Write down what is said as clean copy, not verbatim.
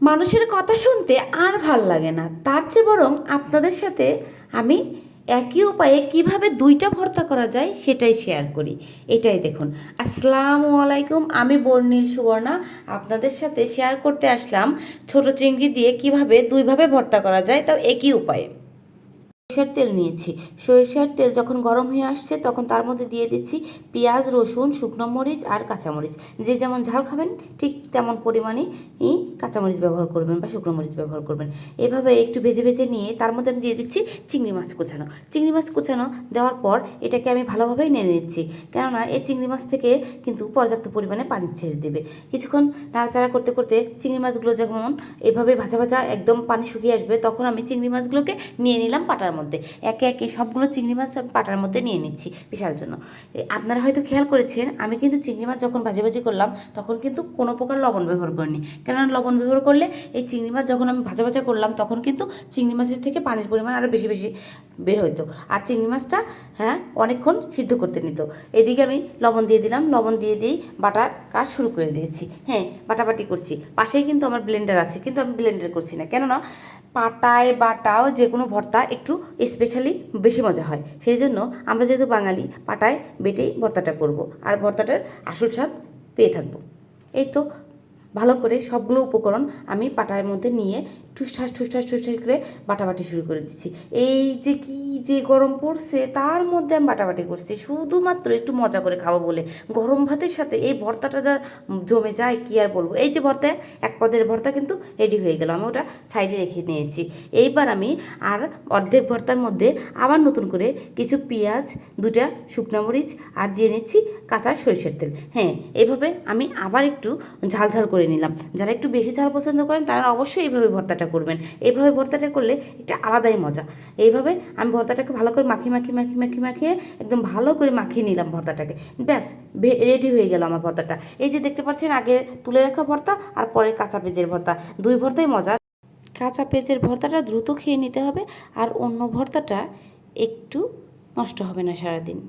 মানুষের কথা শুনতে আর ভাল লাগে না, তার চেয়ে বরং আপনাদের সাথে আমি একই উপায়ে কিভাবে দুইটা ভর্তা করা যায় সেটাই শেয়ার করি। এটাই দেখুন। আসসালামু আলাইকুম, আমি বর্ণিল সুবর্ণা আপনাদের সাথে শেয়ার করতে আসলাম ছোট চিংড়ি দিয়ে কিভাবে দুইভাবে ভর্তা করা যায়, তাও একই উপায়ে। সরিষার তেল নিয়েছি। সরিষার তেল যখন গরম হয়ে আসছে তখন তার মধ্যে দিয়ে দিচ্ছি পেঁয়াজ, রসুন, শুকনো মরিচ আর কাঁচামরিচ। যে যেমন ঝাল খাবেন ঠিক তেমন পরিমাণে কাঁচামরিচ ব্যবহার করবেন বা শুকনো মরিচ ব্যবহার করবেন। এভাবে একটু ভেজে ভেজে নিয়ে তার মধ্যে আমি দিয়ে দিচ্ছি চিংড়ি মাছ কুচানো। চিংড়ি মাছ কুচানো দেওয়ার পর এটাকে আমি ভালোভাবেই নেড়ে নিচ্ছি, কেননা এই চিংড়ি মাছ থেকে কিন্তু পর্যাপ্ত পরিমাণে পানি ছেড়ে দেবে। কিছুক্ষণ নাড়াচাড়া করতে করতে চিংড়ি মাছগুলো যখন এভাবে ভাজা ভাজা একদম পানি শুকিয়ে আসবে তখন আমি চিংড়ি মাছগুলোকে নিয়ে নিলাম পাটার মধ্যে। একে একে সবগুলো চিংড়ি মাছ আমি পাটার মধ্যে নিয়ে নিচ্ছি পিষার জন্য। আপনারা হয়তো খেয়াল করেছেন আমি কিন্তু চিংড়ি মাছ যখন ভাজি করলাম তখন কিন্তু কোনো প্রকার লবণ ব্যবহার করিনি, কেননা লবণ ব্যবহার করলে এই চিংড়ি মাছ যখন আমি ভাজা করলাম তখন কিন্তু চিংড়ি মাছের থেকে পানির পরিমাণ আরও বেশি বেশি বের হতো, আর চিংড়ি মাছটা অনেকক্ষণ সিদ্ধ করতে নিত। এদিকে আমি লবণ দিয়ে দিলাম, লবণ দিয়ে দিয়েই বাটার কাজ শুরু করে দিয়েছি। বাটাবাটি করছি, পাশেই কিন্তু আমার ব্লেন্ডার আছে, কিন্তু আমি ব্লেন্ডার করছি না, কেননা পাটায় বাটাও যে কোনো ভর্তা একটু স্পেশালি বেশি মজা হয়। সেই জন্য আমরা যেহেতু বাঙালি পাটায় বেটেই ভর্তাটা করব, আর ভর্তাটার আসল স্বাদ পেয়ে থাকবো। এই তো ভালো করে সবগুলো উপকরণ আমি পাটার মধ্যে নিয়ে ঠুসঠাস ঠুসঠাস ঠুসঠাস করে বাটাবাটি শুরু করে দিচ্ছি। এই যে কি যে গরম পড়ছে তার মধ্যে আমি বাটাবাটি করছি শুধুমাত্র একটু মজা করে খাবো বলে। গরম ভাতের সাথে এই ভর্তাটা যা জমে যায় কি আর বলবো। এই যে ভর্তা, এক পদের ভর্তা কিন্তু রেডি হয়ে গেল, আমি ওটা সাইডে রেখে নিয়েছি। এইবার আমি আর অর্ধেক ভর্তার মধ্যে আবার নতুন করে কিছু পেঁয়াজ, দুটা শুকনো মরিচ আর দিয়ে নিচ্ছি কাঁচা সরিষার তেল। এইভাবে আমি আবার একটু ঝাল ঝাল করে নিলাম। যারা একটু বেশি ঝাল পছন্দ করেন তারা অবশ্যই এইভাবে ভর্তাটা করবেন। এইভাবে ভর্তাটা করলে একটা আলাদাই মজা। এইভাবে আমি ভর্তাটাকে ভালো করে মাখিয়ে একদম ভালো করে মাখিয়ে নিলাম ভর্তাটাকে। ব্যাস রেডি হয়ে গেল আমার ভর্তাটা। এই যে দেখতে পাচ্ছেন আগে তুলে রাখা ভর্তা আর পরে কাঁচা পেঁয়াজের ভর্তা, দুই ভর্তাই মজা। কাঁচা পেঁয়াজের ভর্তাটা দ্রুত খেয়ে নিতে হবে, আর অন্য ভর্তাটা একটু নষ্ট হবে না সারাদিন।